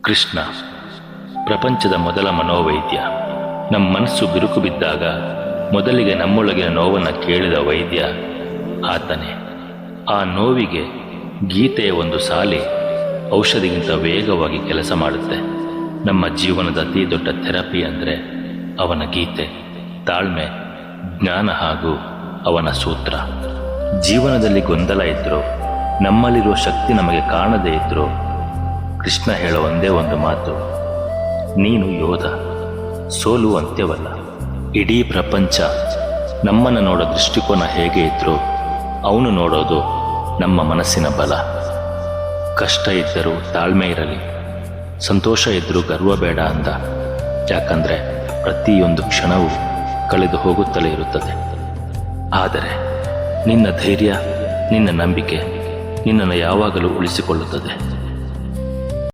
ಕೃಷ್ಣ ಪ್ರಪಂಚದ ಮೊದಲ ಮನೋವೈದ್ಯ. ನಮ್ಮ ಮನಸ್ಸು ಬಿರುಕು ಬಿದ್ದಾಗ ಮೊದಲಿಗೆ ನಮ್ಮೊಳಗಿನ ನೋವನ್ನು ಕೇಳಿದ ವೈದ್ಯ ಆತನೇ. ಆ ನೋವಿಗೆ ಗೀತೆಯ ಒಂದು ಸಾಲಿ ಔಷಧಿಗಿಂತ ವೇಗವಾಗಿ ಕೆಲಸ ಮಾಡುತ್ತೆ. ನಮ್ಮ ಜೀವನದ ಅತಿ ದೊಡ್ಡ ಥೆರಪಿ ಅಂದರೆ ಅವನ ಗೀತೆ, ತಾಳ್ಮೆ, ಜ್ಞಾನ ಹಾಗೂ ಅವನ ಸೂತ್ರ. ಜೀವನದಲ್ಲಿ ಗೊಂದಲ ಇದ್ದರೂ, ನಮ್ಮಲ್ಲಿರುವ ಶಕ್ತಿ ನಮಗೆ ಕಾಣದೇ ಇದ್ದರೂ, ಕೃಷ್ಣ ಹೇಳೋ ಒಂದೇ ಒಂದು ಮಾತು: ನೀನು ಯೋಧ, ಸೋಲು ಅಂತ್ಯವಲ್ಲ. ಇಡೀ ಪ್ರಪಂಚ ನಮ್ಮನ್ನು ನೋಡೋ ದೃಷ್ಟಿಕೋನ ಹೇಗೆ ಇದ್ರೂ ಅವನು ನೋಡೋದು ನಮ್ಮ ಮನಸ್ಸಿನ ಬಲ. ಕಷ್ಟ ಇದ್ದರೂ ತಾಳ್ಮೆ ಇರಲಿ, ಸಂತೋಷ ಇದ್ದರೂ ಗರ್ವ ಬೇಡ ಅಂದ. ಯಾಕಂದರೆ ಪ್ರತಿಯೊಂದು ಕ್ಷಣವೂ ಕಳೆದು ಹೋಗುತ್ತಲೇ ಇರುತ್ತದೆ. ಆದರೆ ನಿನ್ನ ಧೈರ್ಯ, ನಿನ್ನ ನಂಬಿಕೆ ನಿನ್ನನ್ನು ಯಾವಾಗಲೂ ಉಳಿಸಿಕೊಳ್ಳುತ್ತದೆ.